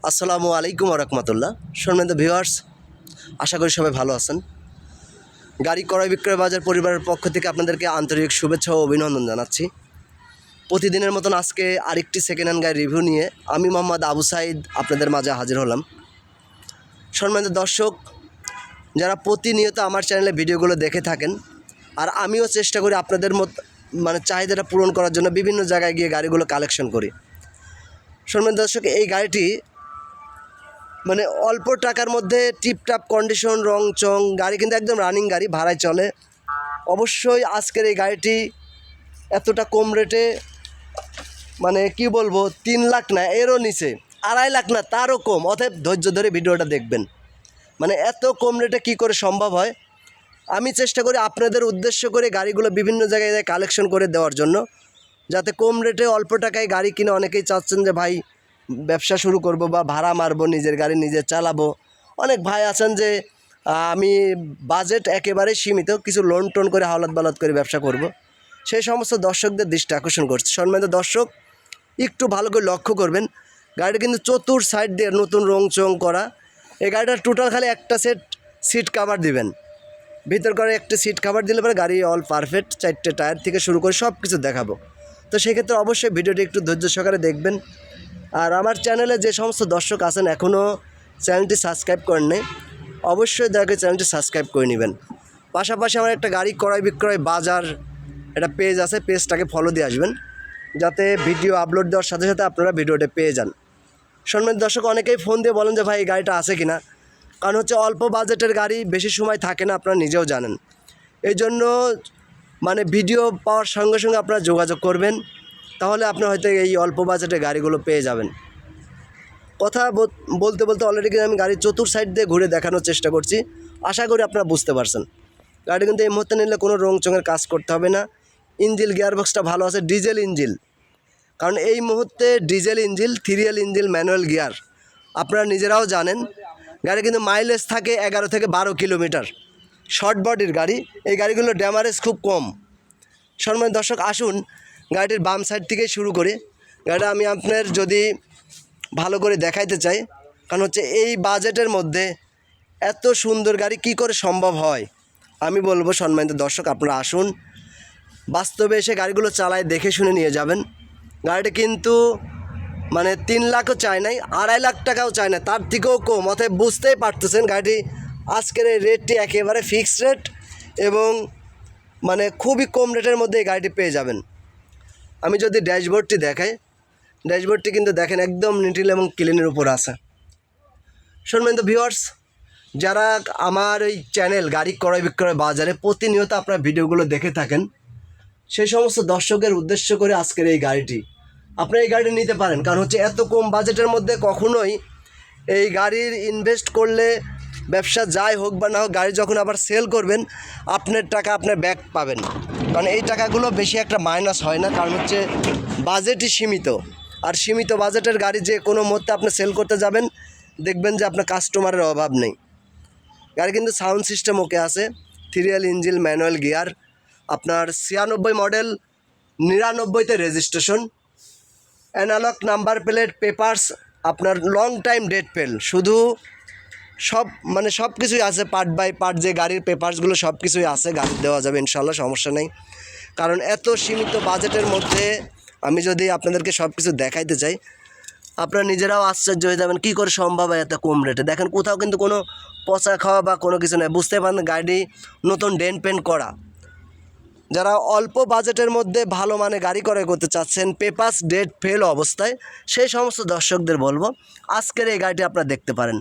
আসসালামু আলাইকুম রহমতুল্লাহ। সম্মানিত ভিউয়ার্স, আশা করি সবাই ভালো আছেন। গাড়ি ক্রয় বিক্রয় বাজার পরিবারের পক্ষ থেকে আপনাদেরকে আন্তরিক শুভেচ্ছা ও অভিনন্দন জানাচ্ছি। প্রতিদিনের মতন আজকে আরেকটি সেকেন্ড হ্যান্ড গাড়ি রিভিউ নিয়ে আমি মোহাম্মদ আবু সাইদ আপনাদের মাঝে হাজির হলাম। সম্মানিত দর্শক, যারা প্রতিনিয়ত আমার চ্যানেলে ভিডিওগুলো দেখে থাকেন, আর আমিও চেষ্টা করি আপনাদের চাহিদাটা পূরণ করার জন্য বিভিন্ন জায়গায় গিয়ে গাড়িগুলো কালেকশন করি। সম্মানিত দর্শক, এই গাড়িটি অল্প টাকার মধ্যে টিপটাপ কন্ডিশন, রং চং গাড়ি, কিন্তু একদম রানিং গাড়ি, ভাড়ায় চলে। অবশ্যই আজকের এই গাড়িটি এতটা কম রেটে, কি বলবো, 3 লাখ না, এরও নিচে, 2.5 লাখ না, তারও কম। অতএব ধৈর্য ধরে ভিডিওটা দেখবেন। এত কম রেটে কি করে সম্ভব হয়। আমি চেষ্টা করি আপনাদের উদ্দেশ্য করে গাড়িগুলো বিভিন্ন জায়গায় কালেকশন করে দেওয়ার জন্য, যাতে কম রেটে অল্প টাকায় গাড়ি কিনে অনেকেই চাচ্ছেন যে ভাই ব্যবসা শুরু করব বা ভাড়া মারবো, নিজের গাড়ি নিজে চালাবো। অনেক ভাই আছেন যে আমি বাজেট একেবারে সীমিত, কিছু লোন টোন করে হাওলাত বালাত করে ব্যবসা করব। সেই সমস্ত দর্শকদের দৃষ্টি আকর্ষণ করছে। সম্মানিত দর্শক, একটু ভালো করে লক্ষ্য করবেন, গাড়িটা কিন্তু চতুর সাইড দিয়ে নতুন রং চং করা। এই গাড়িটার টোটাল খালি একটা সেট সিট কাভার দিবেন, ভিতর করে একটা সিট কাভার দিলে পরে গাড়ি অল পারফেক্ট। 4টে টায়ার থেকে শুরু করে সব কিছু দেখাবো। তো সেক্ষেত্রে অবশ্যই ভিডিওটি একটু ধৈর্য সহকারে দেখবেন। আর আমার চ্যানেলে যে সমস্ত দর্শক আছেন এখনও চ্যানেলটি সাবস্ক্রাইব করেন নাই, অবশ্যই দয়া করে চ্যানেলটি সাবস্ক্রাইব করে নেবেন। পাশাপাশি আমার একটা গাড়ি ক্রয় বিক্রয় বাজার একটা পেজ আছে, পেজটাকে ফলো দিয়ে আসবেন, যাতে ভিডিও আপলোড দেওয়ার সাথে সাথে আপনারা ভিডিওটা পেয়ে যান। সম্মানিত দর্শক, অনেকেই ফোন দিয়ে বলেন যে ভাই এই গাড়িটা আছে কিনা, কারণ হচ্ছে অল্প বাজেটের গাড়ি বেশি সময় থাকে না, আপনারা নিজেও জানেন। এই জন্য ভিডিও পাওয়ার সঙ্গে সঙ্গে আপনারা যোগাযোগ করবেন, তাহলে আপনি হয়তো এই অল্প বাজেটের গাড়িগুলো পেয়ে যাবেন। কথা বলতে বলতে অলরেডি কিন্তু আমি গাড়ির চতুর সাইড দিয়ে ঘুরে দেখানোর চেষ্টা করছি, আশা করি আপনারা বুঝতে পারছেন। গাড়ি কিন্তু এই মুহূর্তে নিলে কোনো রং চঙের কাজ করতে হবে না। ইঞ্জিল গিয়ারবক্সটা ভালো আছে, ডিজেল ইঞ্জিল, কারণ এই মুহূর্তে ডিজেল ইঞ্জিল, 3L ইঞ্জিল, ম্যানুয়াল গিয়ার। আপনারা নিজেরাও জানেন গাড়ি কিন্তু মাইলেজ থাকে 11 থেকে 12 কিলোমিটার। শর্ট বডির গাড়ি, এই গাড়িগুলোর ড্যামারেজ খুব কম। সম্মানিত দর্শক, আসুন গাড়িটির বাম সাইড থেকেই শুরু করি। গাড়িটা আমি আপনার যদি ভালো করে দেখাইতে চাই, কারণ হচ্ছে এই বাজেটের মধ্যে এত সুন্দর গাড়ি কি করে সম্ভব হয়। আমি বলবো সম্মানিত দর্শক, আপনারা আসুন, বাস্তবে এসে গাড়িগুলো চালায় দেখে শুনে নিয়ে যাবেন। গাড়িটা কিন্তু 3 লাখও চায় নাই, 2.5 লাখ টাকাও চায় না, তার থেকেও কম। অতএব বুঝতেই পারতেছেন গাড়িটি আজকের এই রেটটি একেবারে ফিক্সড রেট, এবং খুবই কম রেটের মধ্যে এই গাড়িটি পেয়ে যাবেন। আমি যদি ড্যাশবোর্ডটি দেখাই, ড্যাশবোর্ডটি কিন্তু দেখেন একদম নিটিল এবং ক্লিনের উপর আছে। সম্মানিত ভিউয়ার্স, যারা আমার এই চ্যানেল গাড়ি ক্রয় বিক্রয় বাজারে প্রতিনিয়ত আপনারা ভিডিওগুলো দেখে থাকেন, সেই সমস্ত দর্শকের উদ্দেশ্য করে আজকের এই গাড়িটি, আপনারা এই গাড়িটি নিতে পারেন। কারণ হচ্ছে এত কম বাজেটের মধ্যে কখনোই এই গাড়ির ইনভেস্ট করলে, ব্যবসা যাই হোক বা না হোক, গাড়ি যখন আবার সেল করবেন আপনার টাকা আপনার ব্যাক পাবেন। কারণ এই টাকাগুলো বেশি একটা মাইনাস হয় না, কারণ হচ্ছে বাজেটই সীমিত। আর সীমিত বাজেটের গাড়ি যে কোনো মুহূর্তে আপনি সেল করতে যাবেন, দেখবেন যে আপনার কাস্টমারের অভাব নেই। গাড়ি কিন্তু সাউন্ড সিস্টেম ওকে আছে, 3L ইঞ্জিন, ম্যানুয়াল গিয়ার, আপনার 96 মডেল, 99তে registration, analog number plate, papers, আপনার লং টাইম ডেট ফেল, শুধু সব কিছুই আছে, পার্ট বাই পার্ট যে গাড়ির পেপারসগুলো সব কিছুই আছে, গাড়ি দেওয়া যাবে ইনশাল্লাহ, সমস্যা নেই। কারণ এত সীমিত বাজেটের মধ্যে আমি যদি আপনাদেরকে সব কিছু দেখাইতে চাই, আপনারা নিজেরাও আশ্চর্য হয়ে যাবেন কী করে সম্ভব হয় এত কম রেটে। দেখেন কোথাও কিন্তু কোনো পচা খাওয়া বা কোনো কিছু নেই, বুঝতে পারেন গাড়ি নতুন ডেন্ট পেন্ট করা। যারা অল্প বাজেটের মধ্যে ভালো গাড়ি ক্রয় করতে চাচ্ছেন, পেপারস ডেট ফেল অবস্থায়, সেই সমস্ত দর্শকদের বলবো আজকের এই গাড়িটি আপনারা দেখতে পারেন।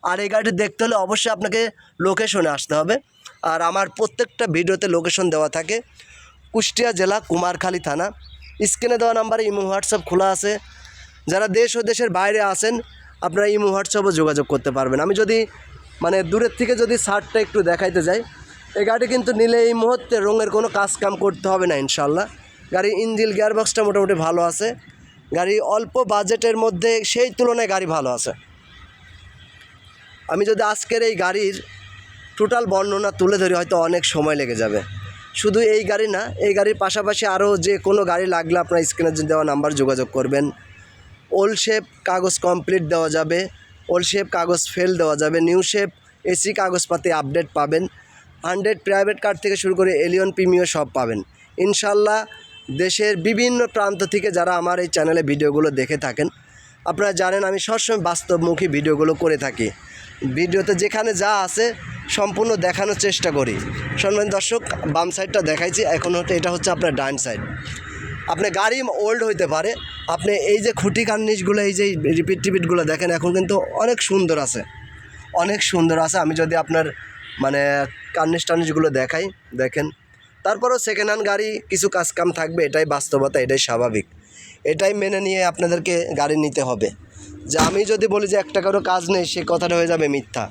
আর এই গাড়িটি দেখতে হলে অবশ্যই আপনাকে লোকেশনে আসতে হবে। আর আমার প্রত্যেকটা ভিডিওতে লোকেশন দেওয়া থাকে। কুষ্টিয়া জেলা, কুমারখালী থানা। স্ক্রিনে দেওয়া নাম্বারে ইমো হোয়াটসঅ্যাপ খোলা আছে। যারা দেশ ও দেশের বাইরে আছেন, আপনারা ইমো হোয়াটসঅ্যাপও যোগাযোগ করতে পারবেন। আমি যদি দূরের থেকে যদি শার্টটা একটু দেখাইতে যাই, এই গাড়ি কিন্তু নিলে এই মুহূর্তে রঙের কোনো কাজ কাম করতে হবে না ইনশাল্লাহ। গাড়ির ইঞ্জিন গিয়ারবক্সটা মোটামুটি ভালো আছে। গাড়ি অল্প বাজেটের মধ্যে সেই তুলনায় গাড়ি ভালো আছে। আমি যদি আজকের এই গাড়ির টোটাল বর্ণনা তুলে ধরি হয়তো অনেক সময় লেগে যাবে। শুধু এই গাড়ি না, এই গাড়ির পাশাপাশি আরও যে কোনো গাড়ি লাগলে আপনার স্ক্রিনে দেওয়া নাম্বার যোগাযোগ করবেন। ওল্ড শেপ কাগজ কমপ্লিট দেওয়া যাবে, ওল্ড শেপ কাগজ ফেল দেওয়া যাবে, নিউ শেপ এসি কাগজপাতি আপডেট পাবেন, 100 প্রাইভেট কার থেকে শুরু করে এলিয়ন প্রিমিও সব পাবেন ইনশাল্লাহ। দেশের বিভিন্ন প্রান্ত থেকে যারা আমার এই চ্যানেলে ভিডিওগুলো দেখে থাকেন, আপনারা জানেন আমি সবসময় বাস্তবমুখী ভিডিওগুলো করে থাকি। ভিডিওতে যেখানে যা আছে সম্পূর্ণ দেখানোর চেষ্টা করি। সম্মানিত দর্শক, বাম সাইডটা দেখাইছি, এখন এটা হচ্ছে আপনার ডান সাইড। আপনার গাড়ি ওল্ড হইতে পারে, আপনি এই যে খুঁটি কার্নিশগুলো, এই যে রিপিটগুলো দেখেন এখন কিন্তু অনেক সুন্দর আছে, অনেক সুন্দর আছে। আমি যদি আপনার মানে কার্নিশগুলো দেখাই, দেখেন। তারপরেও সেকেন্ড হ্যান্ড গাড়ি কিছু কাজকাম থাকবে, এটাই বাস্তবতা, এটাই স্বাভাবিক, এটাই মেনে নিয়ে আপনাদেরকে গাড়ি নিতে হবে। যে আমি যদি বলি যে একটা কারো কাজ নেই, সে কথাটা হয়ে যাবে মিথ্যা।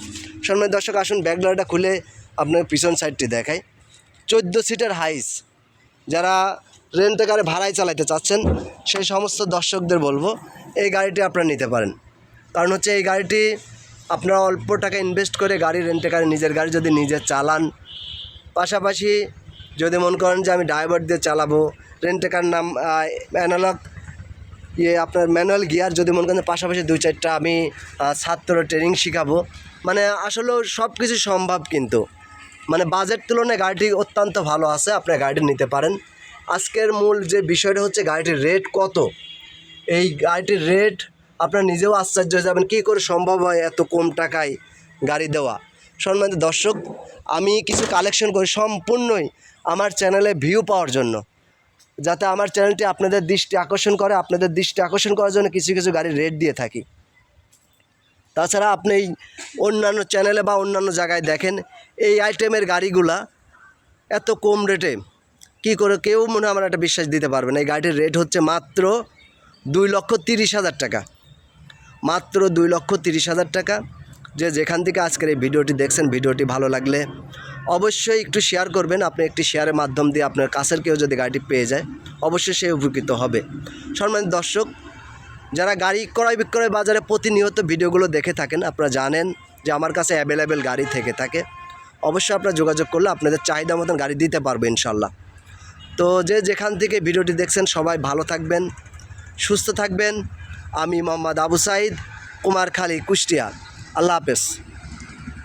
সম্মানিত দর্শক, আসুন ব্যাকগ্রাউন্ডটা খুলে আপনার পিছন সাইডটি দেখাই। 14 সিটের হাইস, যারা রেন্টে গাড়ি ভাড়ায় চালাতে চাচ্ছেন সেই সমস্ত দর্শকদের বলবো এই গাড়িটি আপনারা নিতে পারেন। কারণ হচ্ছে এই গাড়িটি আপনারা অল্প টাকা ইনভেস্ট করে গাড়ি রেন্টে গাড়ি, নিজের গাড়ি যদি নিজে চালান, পাশাপাশি যদি মনে করেন যে আমি ড্রাইভার দিয়ে চালাবো, রেন্টে কার নাম অ্যানালগ আপনার ম্যানুয়াল গিয়ার যদি মনে করেন, পাশাপাশি 2-4টা আমি ছাত্র ট্রেনিং শেখাবো, মানে আসলেও সব কিছু সম্ভব। কিন্তু মানে বাজেট তুলনায় গাড়িটি অত্যন্ত ভালো আছে, আপনার গাড়িটি নিতে পারেন। আজকের মূল যে বিষয়টা হচ্ছে গাড়িটির রেট কত। এই গাড়িটির রেট আপনারা নিজেও আশ্চর্য হয়ে যাবেন, কী করে সম্ভব হয় এত কম টাকায় গাড়ি দেওয়া। সম্মানিত দর্শক, আমি কিছু কালেকশন করি সম্পূর্ণই আমার চ্যানেলে ভিউ পাওয়ার জন্য, যাতে আমার চ্যানেলটি আপনাদের দৃষ্টি আকর্ষণ করে। আপনাদের দৃষ্টি আকর্ষণ করার জন্য কিছু কিছু গাড়ির রেট দিয়ে থাকি। তাছাড়া আপনি অন্যান্য চ্যানেলে বা অন্যান্য জায়গায় দেখেন এই আইটেমের গাড়িগুলা এত কম রেটে, কি করে কেউ মনে হয় আমার একটা বিশ্বাস দিতে পারবে না। এই গাড়িটির রেট হচ্ছে মাত্র 2,30,000 টাকা, মাত্র 2,30,000 টাকা। যে যেখান থেকে আজকের এই ভিডিওটি দেখছেন, ভিডিওটি ভালো লাগলে অবশ্যই একটু শেয়ার করবেন। আপনি একটি শেয়ারের মাধ্যম দিয়ে আপনার কাছের কেউ যদি গাড়িটি পেয়ে যায়, অবশ্যই সে উপকৃত হবে। সম্মানিত দর্শক, যারা গাড়ি ক্রয় বিক্রয় বাজারে প্রতিনিয়ত ভিডিওগুলো দেখে থাকেন, আপনারা জানেন যে আমার কাছে অ্যাভেলেবেল গাড়ি থেকে থাকে। অবশ্যই আপনারা যোগাযোগ করলে আপনাদের চাহিদা মতন গাড়ি দিতে পারবে ইনশাল্লাহ। তো যে যেখান থেকে ভিডিওটি দেখছেন সবাই ভালো থাকবেন, সুস্থ থাকবেন। আমি মোহাম্মদ আবু সাইদ, কুমারখালী, কুষ্টিয়া। আল্লাহ হাফেজ।